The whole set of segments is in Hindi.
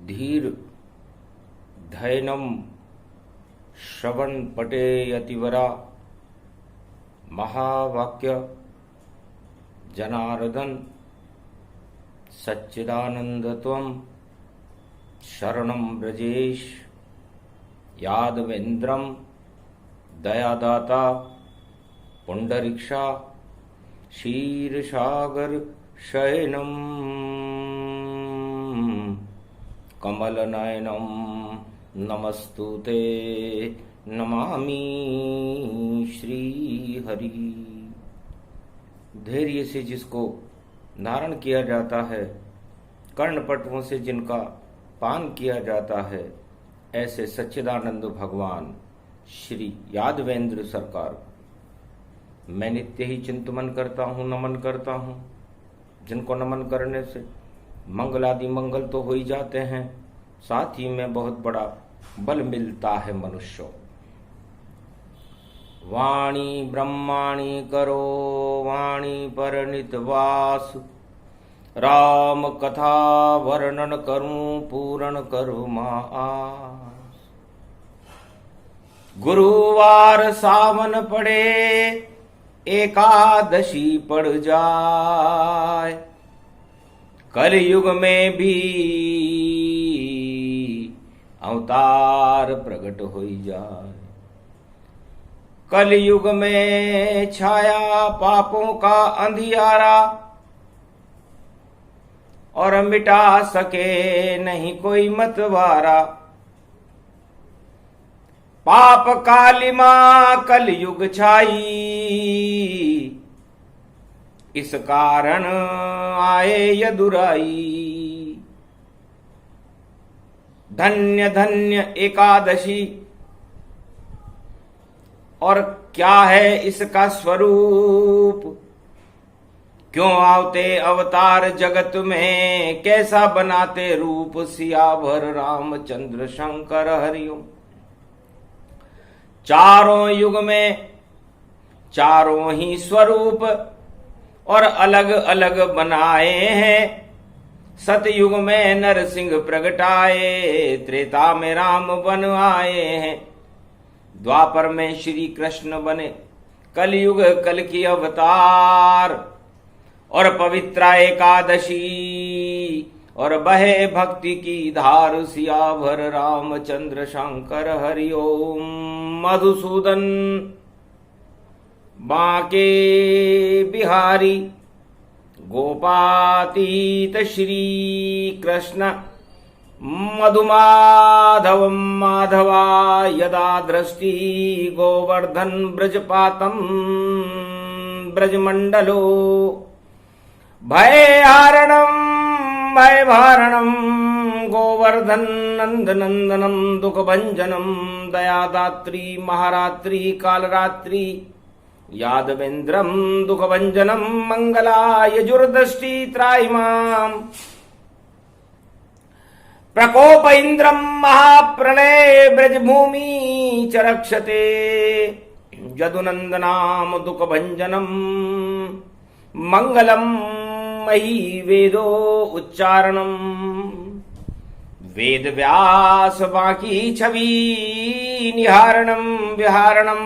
धीर धैनम श्रवण पटे यतिवरा महावाक्य जनार्दन सच्चिदानंदत्वं शरणं ब्रजेश यादवेन्द्रम दयादाता पुंडरीक्षा क्षीरसागर शयनम कमलनयनम नमस्तुते नमामि श्रीहरि। धैर्य से जिसको धारण किया जाता है, कर्णपटुओं से जिनका पान किया जाता है, ऐसे सच्चिदानंद भगवान श्री यादवेंद्र सरकार मैं नित्य ही चिंतन करता हूँ, नमन करता हूँ। जिनको नमन करने से मंगलादि मंगल तो हो ही जाते हैं, साथ ही में बहुत बड़ा बल मिलता है मनुष्य। वाणी ब्रह्माणी करो वाणी पर नितवास, राम कथा वर्णन करूं पूर्ण करो मास। गुरुवार सावन पड़े एकादशी पड़ जाए, कलयुग में भी अवतार प्रकट हो जाए। कलयुग में छाया पापों का अंधियारा, और मिटा सके नहीं कोई मतवारा। पाप कालिमा कलयुग छाई, इस कारण आए यदुराई। धन्य धन्य एकादशी, और क्या है इसका स्वरूप। क्यों आवते अवतार जगत में, कैसा बनाते रूप। सियावर रामचंद्र शंकर हरिओम। चारों युग में चारों ही स्वरूप और अलग अलग बनाए हैं। सतयुग में नरसिंह प्रगटाए, त्रेता में राम बन आए हैं। द्वापर में श्री कृष्ण बने, कलयुग कल की अवतार। और पवित्रा एकादशी और बहे भक्ति की धार। सियावर रामचंद्र शंकर हरिओम। मधुसूदन बांके बिहारी, गोपातीत श्री कृष्ण। मधुमाधव माधवा यदा दृष्टि, गोवर्धन ब्रजपातम ब्रजमंडलो। भयहारणम भयभारणम, गोवर्धन नंदनंदनम दुःखभंजनम। दयादात्री महारात्रि कालरात्रि, यादवेन्द्रम दुःखभंजनम। मंगलायजुर्दष्टि त्राहिमाम, प्रकोप इंद्रम महाप्रलय ब्रजभूमि च रक्षते। यदुनंदनाम दुःखभंजनम, मंगलम मही वेदो उच्चारणम। वेद व्यास बाकी छवि निहारणम विहारणम।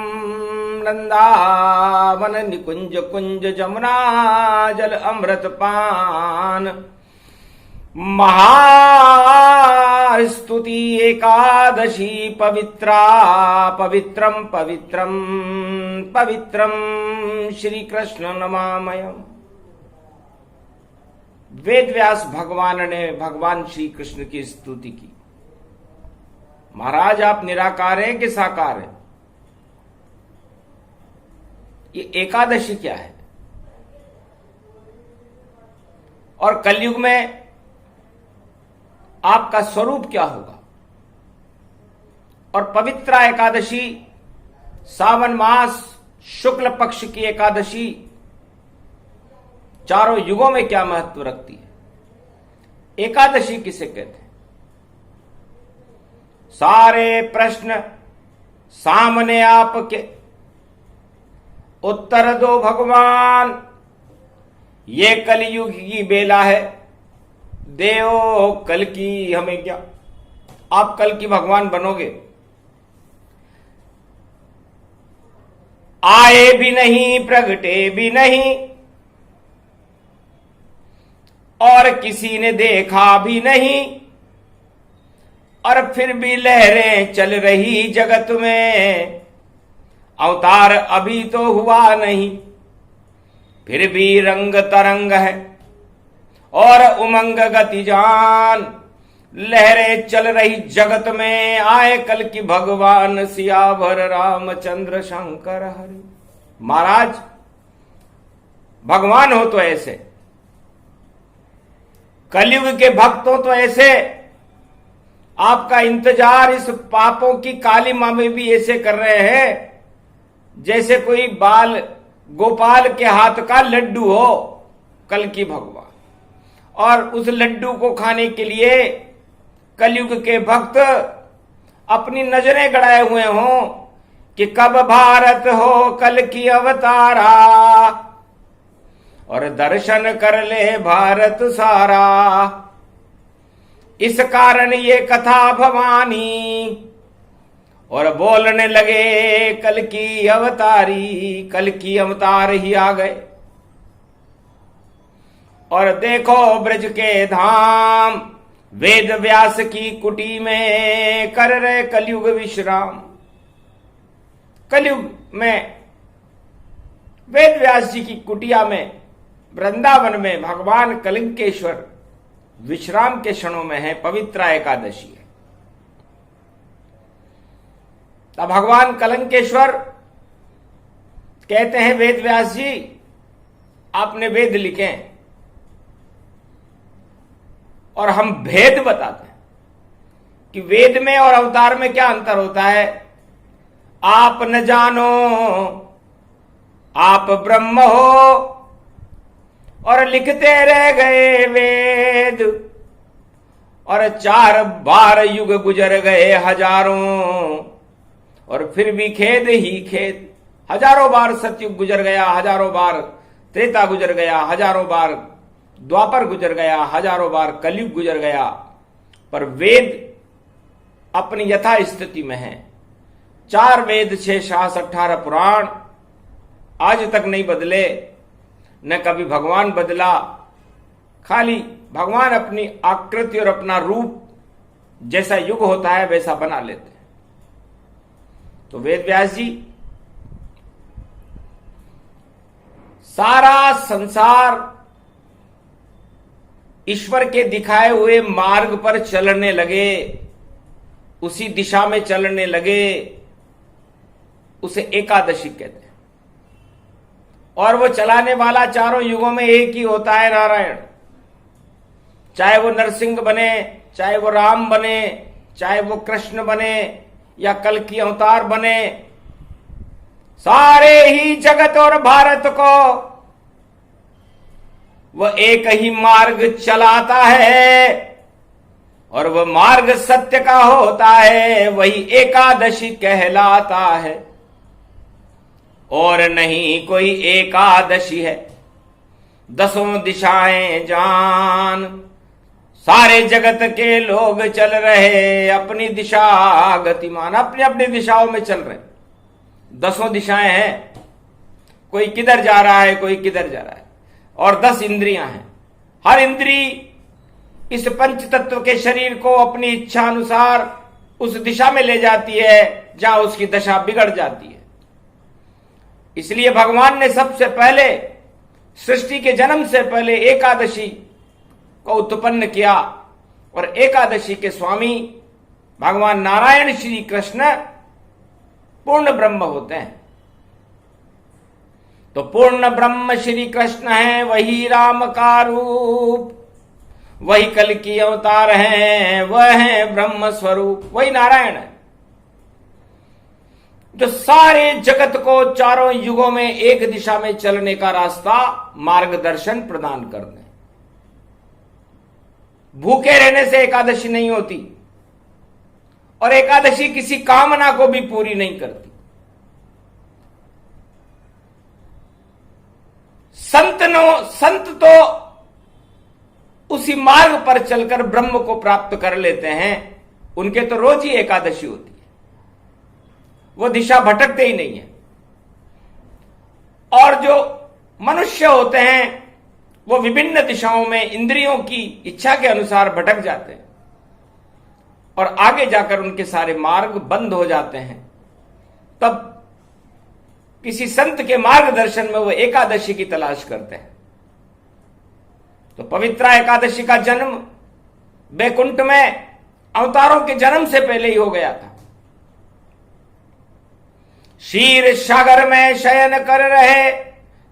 नंदावन निकुंज कुंज जमुना जल अमृत पान। महास्तुति एकादशी पवित्रा, पवित्रम पवित्रम पवित्रम श्री कृष्ण नमामयम्। वेद व्यास भगवान ने भगवान श्री कृष्ण की स्तुति की। महाराज आप निराकार हैं कि साकार हैं? ये एकादशी क्या है? और कलयुग में आपका स्वरूप क्या होगा? और पवित्रा एकादशी, सावन मास शुक्ल पक्ष की एकादशी चारों युगों में क्या महत्व रखती है? एकादशी किसे कहते हैं? सारे प्रश्न सामने आपके, उत्तर दो भगवान। ये कलयुग की बेला है, देव कल की हमें क्या। आप कल की भगवान बनोगे। आए भी नहीं, प्रगटे भी नहीं, और किसी ने देखा भी नहीं, और फिर भी लहरें चल रही जगत में। अवतार अभी तो हुआ नहीं, फिर भी रंग तरंग है और उमंग गति जान। लहरें चल रही जगत में, आए कल की भगवान सियावर रामचंद्र शंकर हरि। महाराज भगवान हो तो ऐसे, कलयुग के भक्त हो तो ऐसे, आपका इंतजार इस पापों की काली मां में भी ऐसे कर रहे हैं जैसे कोई बाल गोपाल के हाथ का लड्डू हो कल की भगवान। और उस लड्डू को खाने के लिए कलयुग के भक्त अपनी नजरें गड़ाए हुए हों कि कब भारत हो कल की अवतारा, और दर्शन कर ले भारत सारा। इस कारण ये कथा भवानी, और बोलने लगे कल की अवतारी, कल की अवतार ही आ गए। और देखो ब्रज के धाम, वेद व्यास की कुटी में कर रहे कलयुग विश्राम। कलयुग में वेद व्यास जी की कुटिया में, वृंदावन में भगवान कलंकेश्वर विश्राम के क्षणों में है। पवित्रा एकादशी है। तब भगवान कलंकेश्वर कहते हैं वेद व्यास जी आपने वेद लिखे और हम भेद बताते हैं कि वेद में और अवतार में क्या अंतर होता है। आप न जानो आप ब्रह्म हो, और लिखते रह गए वेद, और 4 बार युग गुजर गए हजारों, और फिर भी खेद ही खेद। हजारों बार सतयुग गुजर गया, हजारों बार त्रेता गुजर गया, हजारों बार द्वापर गुजर गया, हजारों बार कलयुग गुजर गया, पर वेद अपनी यथा स्थिति में है। 4 वेद, 6 शास्त्र, 18 पुराण आज तक नहीं बदले, न कभी भगवान बदला। खाली भगवान अपनी आकृति और अपना रूप जैसा युग होता है वैसा बना लेते हैं। तो वेद व्यास जी सारा संसार ईश्वर के दिखाए हुए मार्ग पर चलने लगे, उसी दिशा में चलने लगे, उसे एकादशी कहते हैं। और वो चलाने वाला चारों युगों में एक ही होता है, नारायण। चाहे वो नरसिंह बने, चाहे वो राम बने, चाहे वो कृष्ण बने, या कल की अवतार बने, सारे ही जगत और भारत को वह एक ही मार्ग चलाता है, और वह मार्ग सत्य का होता है, वही एकादशी कहलाता है। और नहीं कोई एकादशी है, 10 दिशाएं जान। सारे जगत के लोग चल रहे अपनी दिशा गतिमान, अपनी अपनी दिशाओं में चल रहे। 10 दिशाएं हैं, कोई किधर जा रहा है, कोई किधर जा रहा है। और 10 इंद्रियां हैं। हर इंद्री इस पंच तत्व के शरीर को अपनी इच्छा अनुसार उस दिशा में ले जाती है जहां उसकी दशा बिगड़ जाती है। इसलिए भगवान ने सबसे पहले सृष्टि के जन्म से पहले एकादशी को उत्पन्न किया, और एकादशी के स्वामी भगवान नारायण श्री कृष्ण पूर्ण ब्रह्म होते हैं। तो पूर्ण ब्रह्म श्री कृष्ण है, वही राम का रूप, वही कल की अवतार हैं, वह है ब्रह्म स्वरूप, वही नारायण है जो सारे जगत को चारों युगों में एक दिशा में चलने का रास्ता मार्गदर्शन प्रदान कर दें। भूखे रहने से एकादशी नहीं होती, और एकादशी किसी कामना को भी पूरी नहीं करती। संत तो उसी मार्ग पर चलकर ब्रह्म को प्राप्त कर लेते हैं उनके तो रोज ही एकादशी होती है, वो दिशा भटकते ही नहीं है। और जो मनुष्य होते हैं वो विभिन्न दिशाओं में इंद्रियों की इच्छा के अनुसार भटक जाते हैं और आगे जाकर उनके सारे मार्ग बंद हो जाते हैं। तब किसी संत के मार्गदर्शन में वो एकादशी की तलाश करते हैं। तो पवित्रा एकादशी का जन्म बैकुंठ में अवतारों के जन्म से पहले ही हो गया था। क्षीर सागर में शयन कर रहे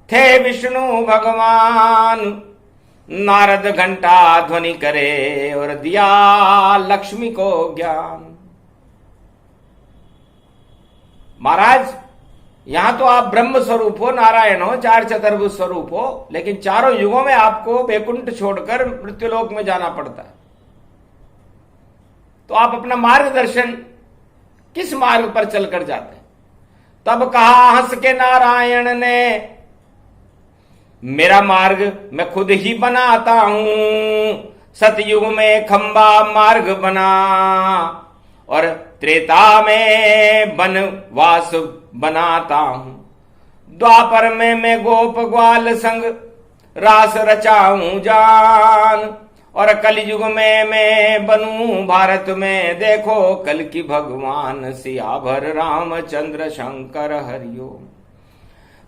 थे विष्णु भगवान, नारद घंटा ध्वनि करे और दिया लक्ष्मी को ज्ञान। महाराज, यहां तो आप ब्रह्म स्वरूप हो, नारायण हो, चार चतुर्भुज स्वरूप हो, लेकिन चारों युगों में आपको बैकुंठ छोड़कर मृत्युलोक में जाना पड़ता है। तो आप अपना मार्गदर्शन किस मार्ग पर चलकर जाते हैं? तब कहा हंस के नारायण ने, मेरा मार्ग मैं खुद ही बनाता हूं। सतयुग में खंबा मार्ग बना और त्रेता में बनवास बनाता हूं। द्वापर में मैं गोप ग्वाल संग रास रचाऊं जान, और कलयुग में मैं बनूं भारत में, देखो कल की भगवान सियावर रामचंद्र शंकर हरिओम।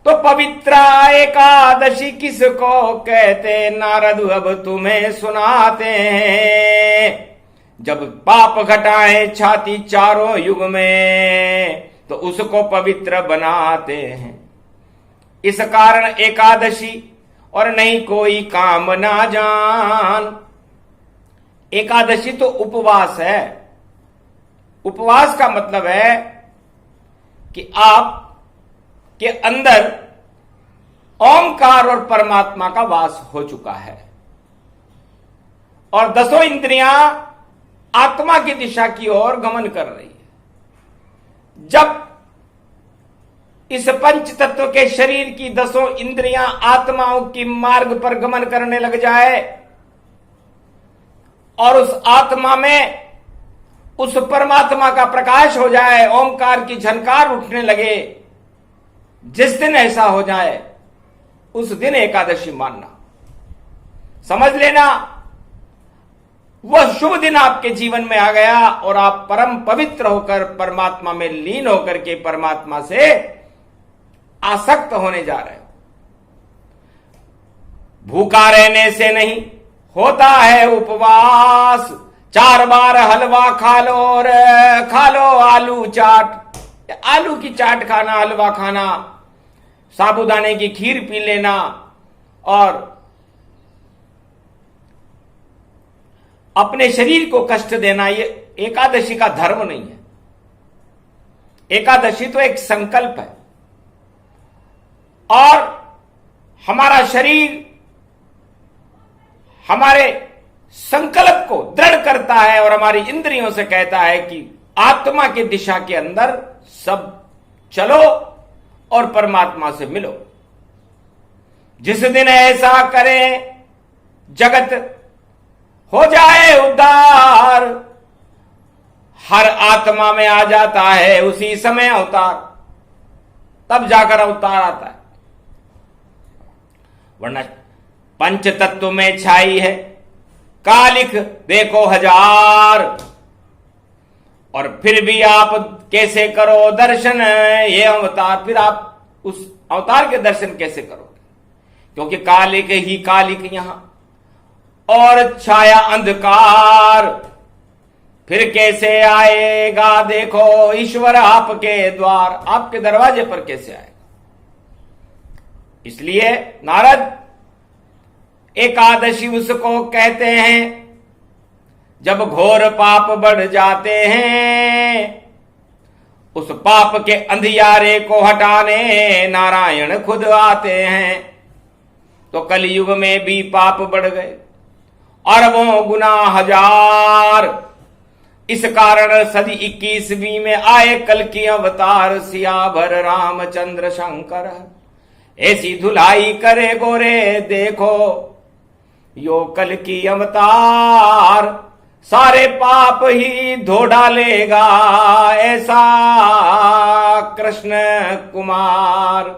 तो पवित्रा एकादशी किसको कहते, नारद अब तुम्हें सुनाते हैं। जब पाप घटाए छाती चारों युग में, तो उसको पवित्र बनाते हैं। इस कारण एकादशी और नहीं कोई काम ना जान। एकादशी तो उपवास है। उपवास का मतलब है कि आप के अंदर ओंकार और परमात्मा का वास हो चुका है और दसों इंद्रियां आत्मा की दिशा की ओर गमन कर रही है। जब इस पंच तत्व के शरीर की दसों इंद्रियां आत्माओं की मार्ग पर गमन करने लग जाए और उस आत्मा में उस परमात्मा का प्रकाश हो जाए, ओंकार की झनकार उठने लगे, जिस दिन ऐसा हो जाए उस दिन एकादशी मानना, समझ लेना वह शुभ दिन आपके जीवन में आ गया और आप परम पवित्र होकर परमात्मा में लीन होकर के परमात्मा से आसक्त होने जा रहे हो। भूखा रहने से नहीं होता है उपवास, 4 बार हलवा खा लो और खा लो आलू चाट। आलू की चाट खाना, हलवा खाना, साबूदाने की खीर पी लेना और अपने शरीर को कष्ट देना, ये एकादशी का धर्म नहीं है। एकादशी तो एक संकल्प है और हमारा शरीर हमारे संकल्प को दृढ़ करता है और हमारी इंद्रियों से कहता है कि आत्मा की दिशा के अंदर सब चलो और परमात्मा से मिलो। जिस दिन ऐसा करें जगत हो जाए उद्धार, हर आत्मा में आ जाता है उसी समय अवतार, तब जाकर अवतार आता है। वरना पंच तत्व में छाई है कालिख देखो हजार, और फिर भी आप कैसे करो दर्शन ये अवतार, फिर आप उस अवतार के दर्शन कैसे करोगे? क्योंकि कालिक ही कालिक यहां और छाया अंधकार, फिर कैसे आएगा देखो ईश्वर आपके द्वार, आपके दरवाजे पर कैसे आएगा? इसलिए नारद एकादशी उसको कहते हैं जब घोर पाप बढ़ जाते हैं, उस पाप के अंधियारे को हटाने नारायण खुद आते हैं। तो कलयुग में भी पाप बढ़ गए अरबों गुना हजार, इस कारण सदी 21वीं में आए कल की अवतार सियावर रामचंद्र शंकर। ऐसी धुलाई करे गोरे देखो यो कल की अवतार, सारे पाप ही धो डालेगा, ऐसा कृष्ण कुमार।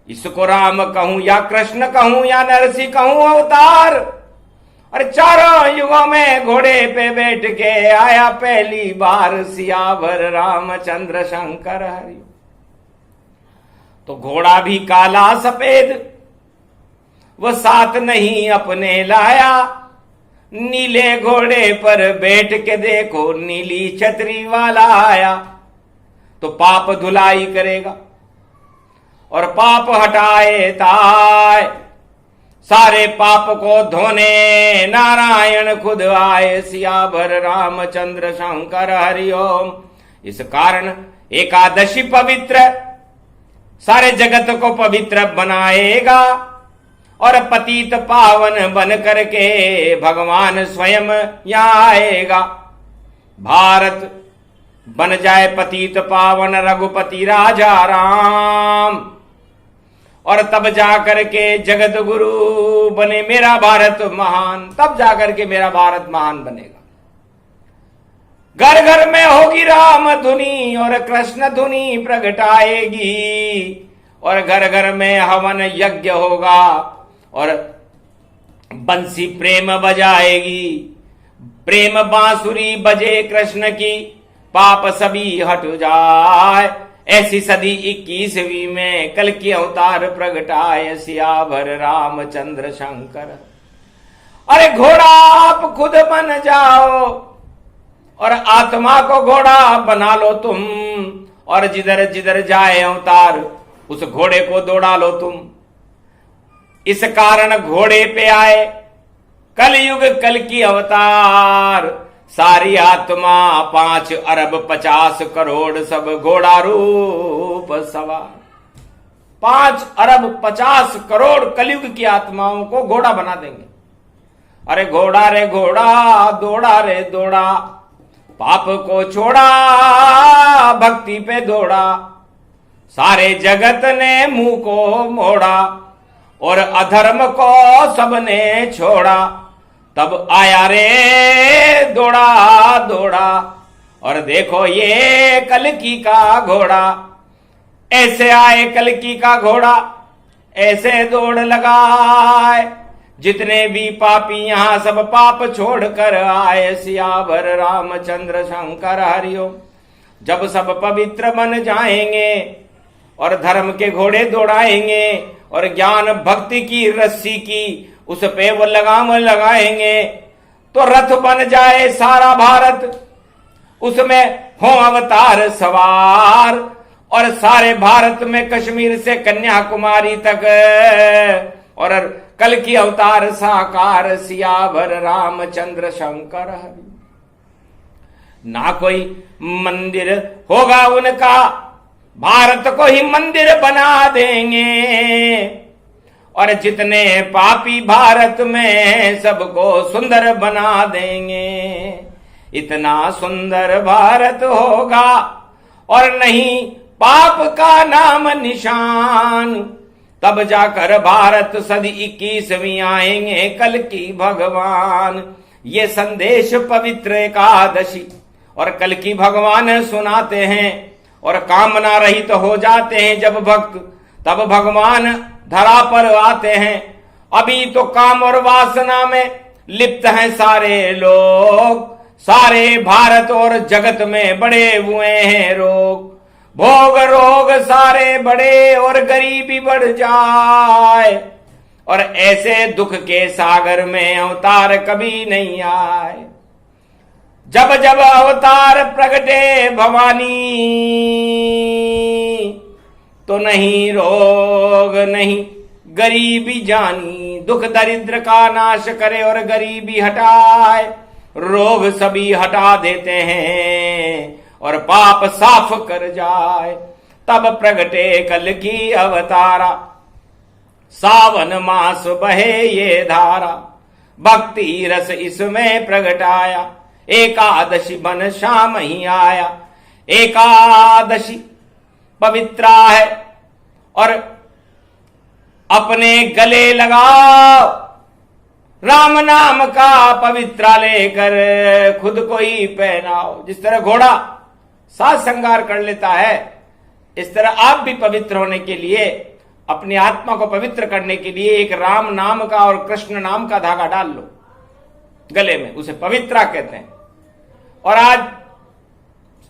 इसको राम कहूं या कृष्ण कहूं या नरसिंह कहूं अवतार, और चारों युगों में घोड़े पे बैठ के आया पहली बार सियावर रामचंद्र शंकर हरि। तो घोड़ा भी काला सफेद वो साथ नहीं अपने लाया, नीले घोड़े पर बैठ के देखो नीली छतरी वाला आया। तो पाप धुलाई करेगा और पाप हटाए ताय, सारे पाप को धोने नारायण खुद आए, सियावर रामचंद्र शंकर हरिओम। इस कारण एकादशी पवित्र सारे जगत को पवित्र बनाएगा, और पतित पावन बन करके भगवान स्वयं यहाँ आएगा। भारत बन जाए पतित पावन रघुपति राजा राम, और तब जाकर के जगत गुरु बने मेरा भारत महान, तब जाकर के मेरा भारत महान बनेगा। घर घर में होगी राम धुनी और कृष्ण धुनी प्रगटाएगी, और घर घर में हवन यज्ञ होगा और बंसी प्रेम बजाएगी। प्रेम बांसुरी बजे कृष्ण की, पाप सभी हट जाए, ऐसी सदी 21वीं में कल की अवतार प्रगटाए, सियावर रामचंद्र शंकर। अरे घोड़ा आप खुद बन जाओ और आत्मा को घोड़ा बना लो तुम, और जिधर जिधर जाए अवतार उस घोड़े को दौड़ा लो तुम। इस कारण घोड़े पे आए कलयुग कल की अवतार, सारी आत्मा 5 अरब 50 करोड़ सब घोड़ा रूप सवार। 5 अरब 50 करोड़ कलयुग की आत्माओं को घोड़ा बना देंगे। अरे घोड़ा रे घोड़ा दौड़ा रे दौड़ा, पाप को छोड़ा भक्ति पे दौड़ा, सारे जगत ने मुंह को मोड़ा और अधर्म को सबने छोड़ा। तब आया रे दौड़ा दौड़ा, और देखो ये कल्कि का घोड़ा, ऐसे आए कल्कि का घोड़ा, ऐसे दौड़ लगाए। जितने भी पापी यहां सब पाप छोड़कर आए, सियावर रामचंद्र शंकर हरिओम। जब सब पवित्र बन जाएंगे और धर्म के घोड़े दौड़ाएंगे और ज्ञान भक्ति की रस्सी की उस पे वो लगाम लगाएंगे, तो रथ बन जाए सारा भारत, उसमें हो अवतार सवार, और सारे भारत में कश्मीर से कन्याकुमारी तक और कल की अवतार साकार, सियावर रामचंद्र शंकर हरि। ना कोई मंदिर होगा उनका, भारत को ही मंदिर बना देंगे, और जितने पापी भारत में सबको सुंदर बना देंगे। इतना सुंदर भारत होगा और नहीं पाप का नाम निशान, तब जाकर भारत सदी 21वीं आएंगे कल की भगवान। ये संदेश पवित्र एकादशी और कल की भगवान सुनाते हैं, और कामना रहित हो जाते हैं जब भक्त, तब भगवान धरा पर आते हैं। अभी तो काम और वासना में लिप्त हैं सारे लोग, सारे भारत और जगत में बड़े हुए हैं रोग। भोग रोग सारे बढ़े और गरीबी बढ़ जाए, और ऐसे दुख के सागर में अवतार कभी नहीं आए। जब जब अवतार प्रगटे भवानी, तो नहीं रोग नहीं गरीबी जानी। दुख दरिद्र का नाश करे और गरीबी हटाए, रोग सभी हटा देते हैं और पाप साफ कर जाए। तब प्रगटे कल की अवतारा, सावन मास बहे ये धारा, भक्ति रस इसमें प्रगटाया। एकादशी बन शाम ही आया, एकादशी पवित्रा है, और अपने गले लगाओ राम नाम का पवित्रा लेकर खुद को ही पहनाओ। जिस तरह घोड़ा साज श्रृंगार कर लेता है, इस तरह आप भी पवित्र होने के लिए, अपनी आत्मा को पवित्र करने के लिए एक राम नाम का और कृष्ण नाम का धागा डाल लो गले में, उसे पवित्रा कहते हैं। और आज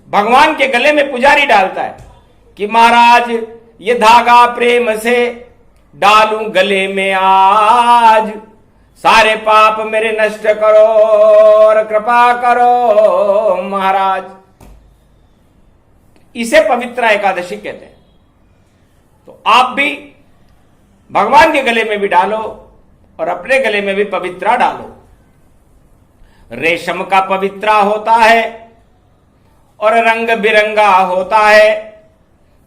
भगवान के गले में पुजारी डालता है कि महाराज ये धागा प्रेम से डालूं गले में आज, सारे पाप मेरे नष्ट करो और कृपा करो महाराज। इसे पवित्रा एकादशी कहते हैं। तो आप भी भगवान के गले में भी डालो और अपने गले में भी पवित्रा डालो। रेशम का पवित्रा होता है और रंग बिरंगा होता है।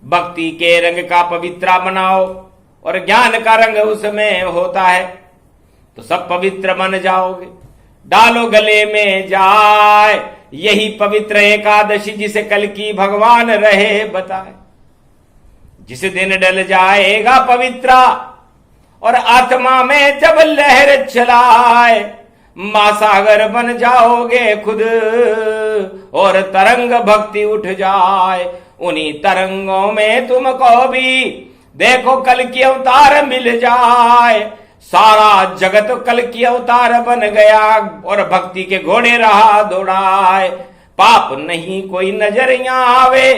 भक्ति के रंग का पवित्रा बनाओ और ज्ञान का रंग उसमें होता है, तो सब पवित्र बन जाओगे। डालो गले में जाए, यही पवित्र एकादशी जिसे कल की भगवान रहे बताए। जिस दिन डल जाएगा पवित्रा और आत्मा में जब लहर चलाए, महासागर बन जाओगे खुद और तरंग भक्ति उठ जाए। उन्हीं तरंगों में तुमको भी देखो कल की अवतार मिल जाए। सारा जगत कल की अवतार बन गया और भक्ति के घोड़े रहा दौड़ाए। पाप नहीं कोई नजर यहाँ आवे,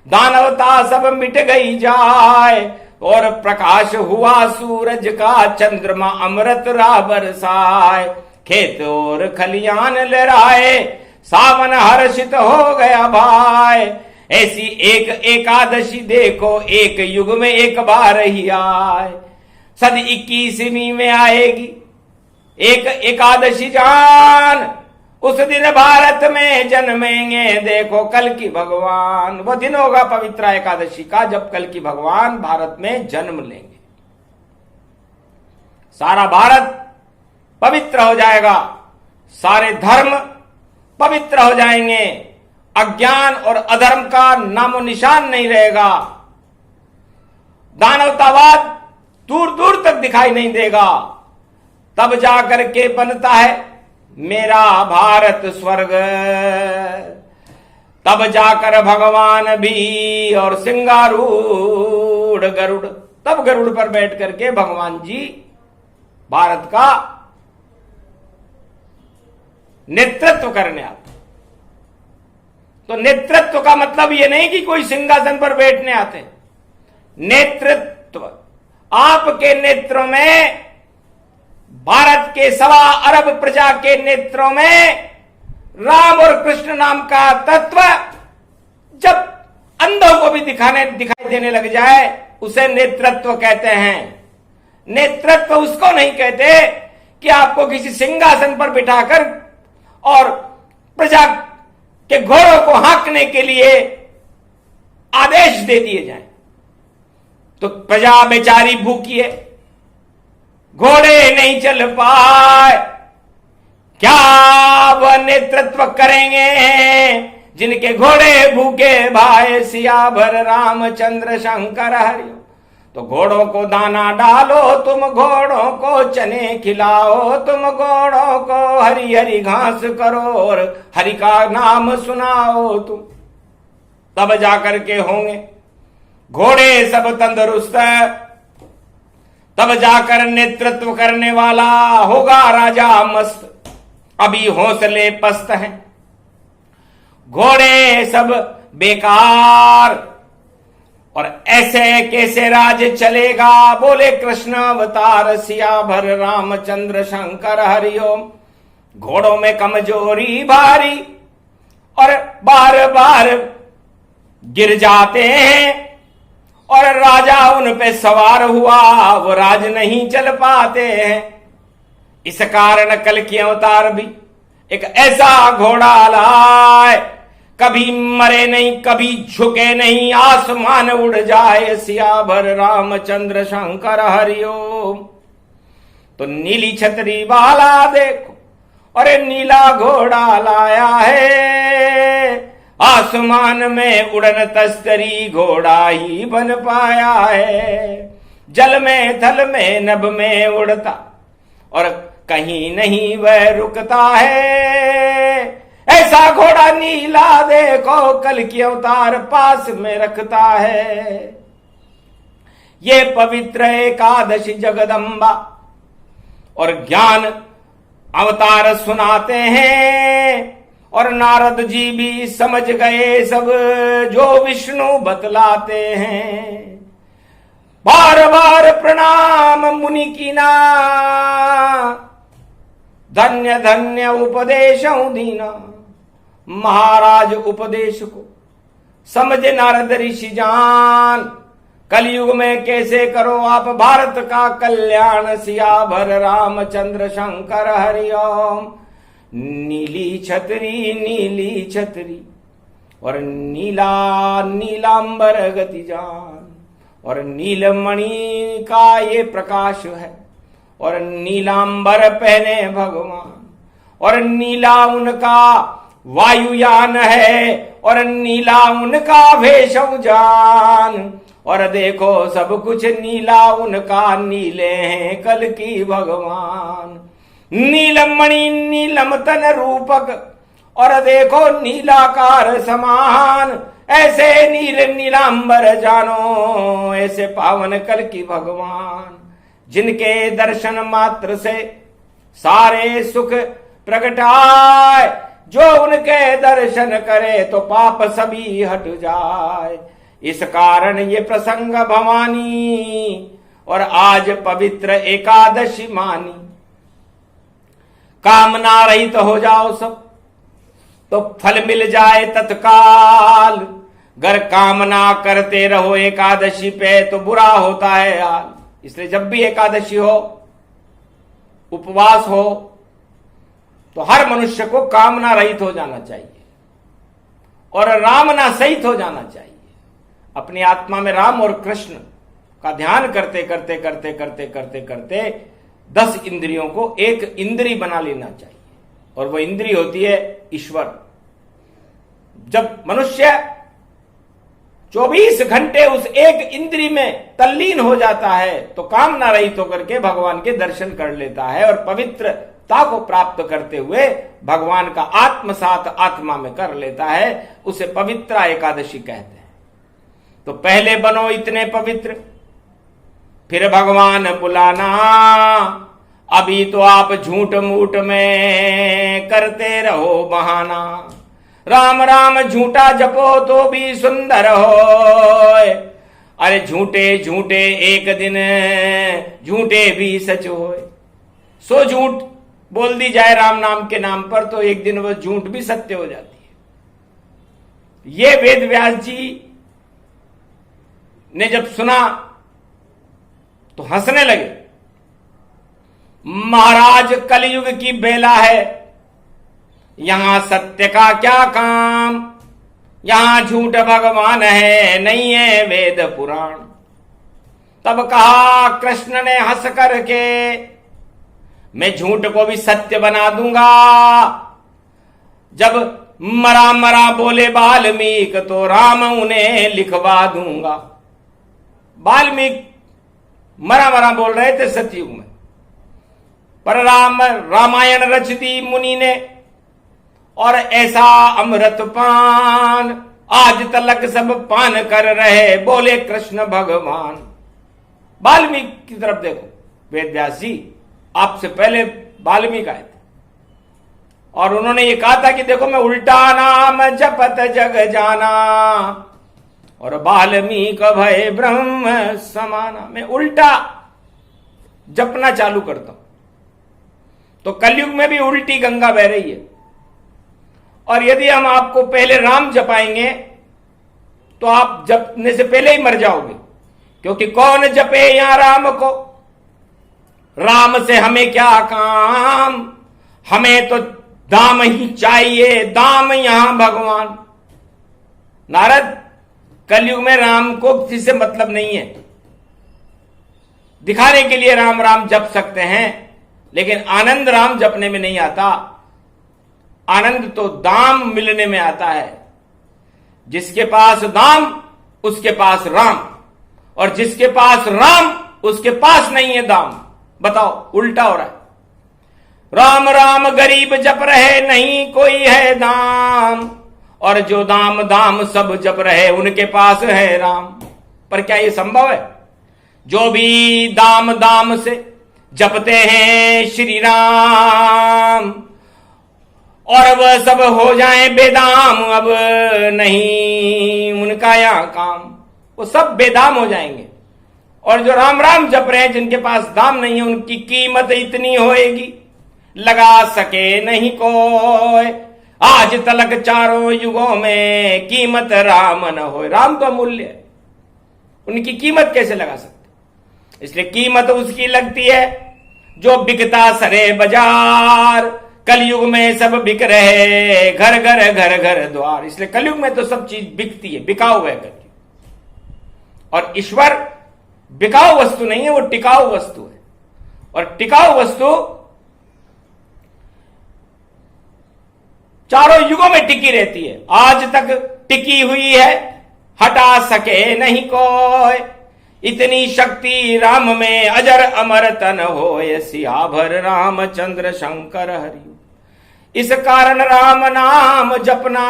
दानवता सब मिट गई जाए। और प्रकाश हुआ सूरज का, चंद्रमा अमृत रा बरसाए। खेत और खलियान लहराए, सावन हर्षित हो गया भाई। ऐसी एक एकादशी देखो एक युग में एक बार ही आए। सदी 21वीं में आएगी एक एकादशी जान, उस दिन भारत में जन्मेंगे देखो कल की भगवान। वो दिन होगा पवित्र एकादशी का जब कल की भगवान भारत में जन्म लेंगे। सारा भारत पवित्र हो जाएगा, सारे धर्म पवित्र हो जाएंगे, अज्ञान और अधर्म का नामो निशान नहीं रहेगा। दानवतावाद दूर दूर तक दिखाई नहीं देगा। तब जाकर के बनता है मेरा भारत स्वर्ग। तब जाकर भगवान भी और सिंगारूढ़ गरुड़, तब गरुड़ पर बैठ करके भगवान जी भारत का नेतृत्व करने आते। तो नेतृत्व का मतलब यह नहीं कि कोई सिंहासन पर बैठने आते। नेतृत्व आपके नेत्रों में, भारत के 1.25 अरब प्रजा के नेत्रों में राम और कृष्ण नाम का तत्व जब अंधों को भी दिखाई देने लग जाए, उसे नेतृत्व कहते हैं। नेतृत्व उसको नहीं कहते कि आपको किसी सिंहासन पर बिठाकर और प्रजा के घोड़ों को हाँकने के लिए आदेश दे दिए जाएं। तो प्रजा बेचारी भूखी है, घोड़े नहीं चल पाए, क्या वह नेतृत्व करेंगे जिनके घोड़े भूखे भाई सियावर रामचंद्र शंकर हरिओ। तो घोड़ों को दाना डालो, तुम घोड़ों को चने खिलाओ, तुम घोड़ों को हरी हरी घास करो और हरि का नाम सुनाओ तुम, तब जाकर के होंगे घोड़े सब तंदुरुस्त। तब जाकर नेतृत्व करने वाला होगा राजा मस्त। अभी हौसले पस्त हैं, घोड़े सब बेकार, और ऐसे कैसे राज चलेगा। बोले कृष्ण अवतार सियावर रामचंद्र शंकर हरिओम। घोड़ों में कमजोरी भारी और बार बार गिर जाते हैं, और राजा उन पे सवार हुआ वो राज नहीं चल पाते हैं। इस कारण कल की अवतार भी एक ऐसा घोड़ा लाए, कभी मरे नहीं कभी झुके नहीं, आसमान उड़ जाए सियावर रामचंद्र शंकर हरिओम। तो नीली छतरी वाला देखो, अरे नीला घोड़ा लाया है। आसमान में उड़न तस्तरी घोड़ा ही बन पाया है। जल में थल में नभ में उड़ता और कहीं नहीं वह रुकता है। ऐसा घोड़ा नीला देखो कल की अवतार पास में रखता है। ये पवित्र एकादशी जगदम्बा और ज्ञान अवतार सुनाते हैं, और नारद जी भी समझ गए सब जो विष्णु बतलाते हैं। बार बार प्रणाम मुनि की ना, धन्य धन्य उपदेश दीना। महाराज उपदेश को समझे नारद ऋषि जान, कलयुग में कैसे करो आप भारत का कल्याण। सियावर रामचंद्र शंकर हरिओम। नीली छतरी और नीला नीलांबर गति जान, और नीलमणि का ये प्रकाश है, और नीलांबर पहने भगवान, और नीला उनका वायुयान है, और नीला उनका भेषजान। और देखो सब कुछ नीला उनका, नीले हैं कल की भगवान। नीलमणि नीलम तन रूपक, और देखो नीलाकार समान। ऐसे नील नीलांबर जानो, ऐसे पावन कल की भगवान। जिनके दर्शन मात्र से सारे सुख प्रगटाए, जो उनके दर्शन करे तो पाप सभी हट जाए। इस कारण ये प्रसंग भवानी, और आज पवित्र एकादशी मानी। कामना रहित हो जाओ सब, तो फल मिल जाए तत्काल। गर कामना करते रहो एकादशी पे, तो बुरा होता है हाल। इसलिए जब भी एकादशी हो, उपवास हो, तो हर मनुष्य को कामना रहित हो जाना चाहिए, और रामना सहित हो जाना चाहिए। अपनी आत्मा में राम और कृष्ण का ध्यान करते करते करते करते करते करते 10 इंद्रियों को एक इंद्री बना लेना चाहिए, और वो इंद्री होती है ईश्वर। जब मनुष्य 24 घंटे उस एक इंद्री में तल्लीन हो जाता है, तो कामना रहित होकर के भगवान के दर्शन कर लेता है, और पवित्रता को प्राप्त करते हुए भगवान का आत्मसात आत्मा में कर लेता है। उसे पवित्र एकादशी कहते हैं। तो पहले बनो इतने पवित्र, फिर भगवान बुलाना। अभी तो आप झूठ मूठ में करते रहो बहाना। राम राम झूठा जपो तो भी सुंदर हो। अरे झूठे झूठे एक दिन झूठे भी सच होए। सो झूठ बोल दी जाए राम नाम के नाम पर, तो एक दिन वो झूठ भी सत्य हो जाती है। ये वेद व्यास जी ने जब सुना तो हंसने लगे। महाराज कलयुग की बेला है, यहां सत्य का क्या काम। यहां झूठ भगवान है, नहीं है वेद पुराण। तब कहा कृष्ण ने हंस करके, मैं झूठ को भी सत्य बना दूंगा। जब मरा मरा बोले वाल्मीकि, तो राम उन्हें लिखवा दूंगा। वाल्मीकि मरा मरा बोल रहे थे सतयुग में, पर रामायण रच दी मुनि ने, और ऐसा अमृत पान आज तलक सब पान कर रहे, बोले कृष्ण भगवान। वाल्मीकि की तरफ देखो, वेद व्यास जी आपसे पहले वाल्मीकि आए थे, और उन्होंने ये कहा था कि देखो मैं उल्टा नाम जपत जग जाना, और वाल्मीकि भय ब्रह्म समाना। मैं उल्टा जपना चालू करता हूं। तो कलयुग में भी उल्टी गंगा बह रही है, और यदि हम आपको पहले राम जपाएंगे तो आप जपने से पहले ही मर जाओगे, क्योंकि कौन जपे यहां राम को। राम से हमें क्या काम, हमें तो दाम ही चाहिए, दाम यहां भगवान। नारद, कलयुग में राम को किसी से मतलब नहीं है। दिखाने के लिए राम राम जप सकते हैं, लेकिन आनंद राम जपने में नहीं आता। आनंद तो दाम मिलने में आता है। जिसके पास दाम उसके पास राम, और जिसके पास राम उसके पास नहीं है दाम। बताओ, उल्टा हो रहा है। राम राम गरीब जप रहे नहीं कोई है दाम, और जो दाम दाम सब जप रहे उनके पास है राम। पर क्या ये संभव है? जो भी दाम दाम से जपते हैं श्री राम, और वह सब हो जाए बेदाम, अब नहीं उनका यहां काम, वो सब बेदाम हो जाएंगे। और जो राम राम जप रहे हैं, जिनके पास दाम नहीं है, उनकी कीमत इतनी होएगी लगा सके नहीं कोई। आज तलक चारों युगों में कीमत राम न हो। राम तो अमूल्य है, उनकी कीमत कैसे लगा सकते? इसलिए कीमत उसकी लगती है जो बिकता सरे बाजार। कलयुग में सब बिक रहे, घर घर घर घर द्वार। इसलिए कलयुग में तो सब चीज बिकती है, बिकाऊ है कलयुग। और ईश्वर बिकाऊ वस्तु नहीं है, वो टिकाऊ वस्तु है। और टिकाऊ वस्तु चारों युगों में टिकी रहती है, आज तक टिकी हुई है, हटा सके नहीं कोई। इतनी शक्ति राम में अजर अमर तन होए, सियाभर रामचंद्र शंकर हरि। इस कारण राम नाम जपना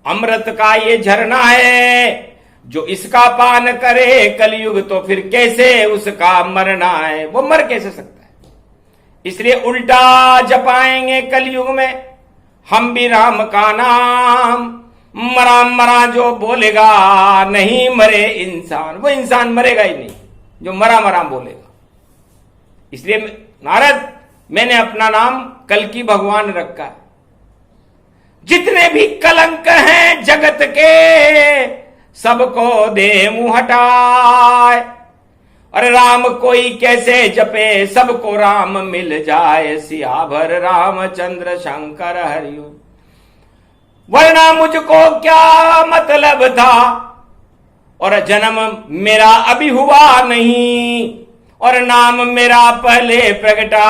अमृत का ये झरना है। जो इसका पान करे कलयुग, तो फिर कैसे उसका मरना है? वो मर कैसे सकता है? इसलिए उल्टा जपाएंगे कलयुग में हम भी राम का नाम। मरा मरा जो बोलेगा, नहीं मरे इंसान, वो इंसान मरेगा ही नहीं जो मरा मरा बोलेगा। इसलिए नारद, मैंने अपना नाम कल्कि भगवान रखा है। जितने भी कलंक हैं जगत के, सबको दे मुंह हटाए। अरे राम कोई कैसे जपे, सबको राम मिल जाए। सियाभर रामचंद्र शंकर हरिओम। वरना मुझको क्या मतलब था, और जन्म मेरा अभी हुआ नहीं, और नाम मेरा पहले प्रगटा,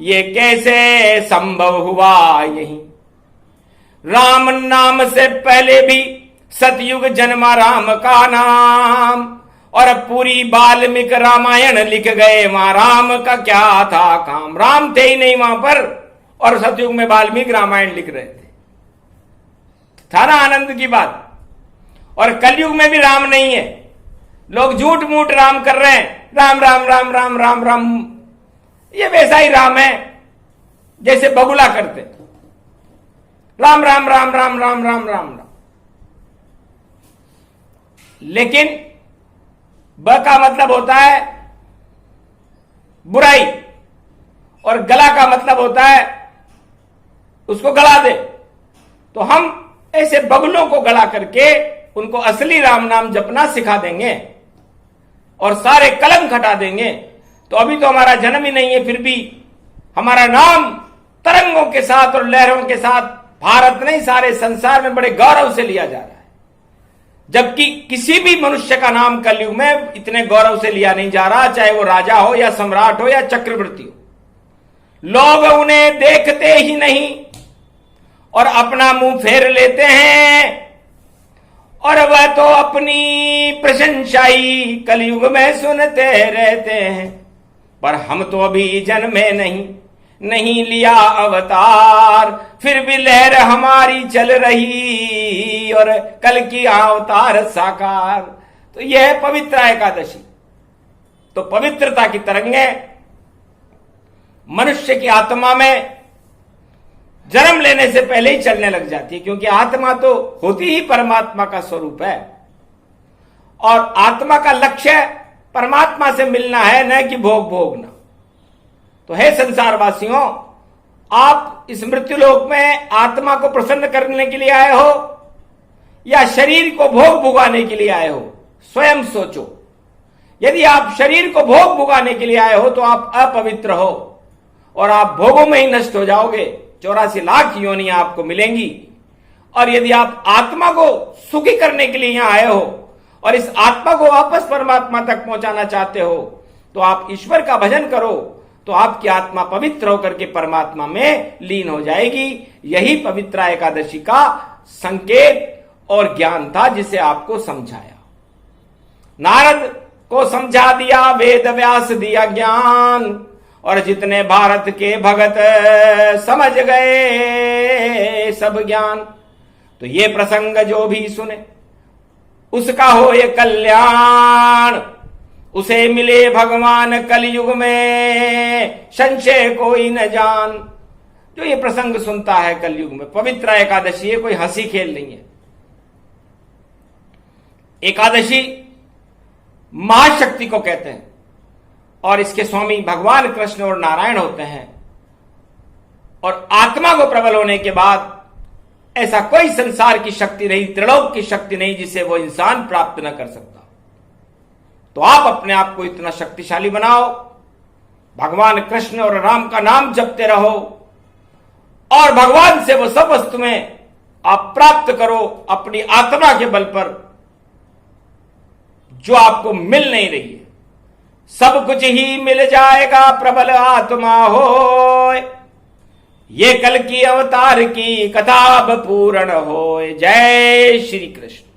ये कैसे संभव हुआ यही। राम नाम से पहले भी सतयुग जन्मा राम का नाम, और पूरी वाल्मीकि रामायण लिख गए, वहां राम का क्या था काम। राम थे ही नहीं वहां पर, और सतयुग में वाल्मीकि रामायण लिख रहे थे। था ना आनंद की बात। और कलयुग में भी राम नहीं है, लोग झूठ मूठ राम कर रहे हैं। राम राम राम राम राम राम, ये वैसा ही राम है जैसे बगुला करते। राम राम राम राम राम राम राम राम। लेकिन ब का मतलब होता है बुराई, और गला का मतलब होता है उसको गला दे। तो हम ऐसे बगुलों को गला करके उनको असली राम नाम जपना सिखा देंगे और सारे कलंक हटा देंगे। तो अभी तो हमारा जन्म ही नहीं है, फिर भी हमारा नाम तरंगों के साथ और लहरों के साथ भारत नहीं सारे संसार में बड़े गौरव से लिया जा रहा है। जबकि किसी भी मनुष्य का नाम कलयुग में इतने गौरव से लिया नहीं जा रहा, चाहे वो राजा हो या सम्राट हो या चक्रवर्ती हो। लोग उन्हें देखते ही नहीं और अपना मुंह फेर लेते हैं, और वह तो अपनी प्रशंसा ही कलयुग में सुनते रहते हैं। पर हम तो अभी जन्मे नहीं लिया अवतार, फिर भी लहर हमारी चल रही, और कल की अवतार साकार। तो यह है पवित्र एकादशी। तो पवित्रता की तरंगें मनुष्य की आत्मा में जन्म लेने से पहले ही चलने लग जाती है, क्योंकि आत्मा तो होती ही परमात्मा का स्वरूप है, और आत्मा का लक्ष्य परमात्मा से मिलना है, न कि भोग भोगना। तो हे संसारवासियों, आप इस मृत्युलोक में आत्मा को प्रसन्न करने के लिए आए हो या शरीर को भोग भुगाने के लिए आए हो? स्वयं सोचो। यदि आप शरीर को भोग भुगाने के लिए आए हो तो आप अपवित्र हो और आप भोगों में ही नष्ट हो जाओगे। 84 लाख योनियां आपको मिलेंगी। और यदि आप आत्मा को सुखी करने के लिए यहां आए हो और इस आत्मा को वापस परमात्मा तक पहुंचाना चाहते हो, तो आप ईश्वर का भजन करो, तो आपकी आत्मा पवित्र होकर के परमात्मा में लीन हो जाएगी। यही पवित्र एकादशी का संकेत और ज्ञान था, जिसे आपको समझाया। नारद को समझा दिया, वेद व्यास दिया ज्ञान, और जितने भारत के भगत समझ गए सब ज्ञान। तो ये प्रसंग जो भी सुने उसका हो ये कल्याण, उसे मिले भगवान कलयुग में संशय कोई न जान। जो ये प्रसंग सुनता है कलयुग में, पवित्र एकादशी, ये कोई हंसी खेल नहीं है। एकादशी महाशक्ति को कहते हैं और इसके स्वामी भगवान कृष्ण और नारायण होते हैं। और आत्मा को प्रबल होने के बाद ऐसा कोई संसार की शक्ति नहीं, त्रिलोक की शक्ति नहीं जिसे वो इंसान प्राप्त न कर सकता। तो आप अपने आप को इतना शक्तिशाली बनाओ, भगवान कृष्ण और राम का नाम जपते रहो और भगवान से वो सब वस्तुएं आप प्राप्त करो अपनी आत्मा के बल पर जो आपको मिल नहीं रही है। सब कुछ ही मिल जाएगा प्रबल आत्मा हो। ये कल की अवतार की कथा अब पूर्ण हो। जय श्री कृष्ण।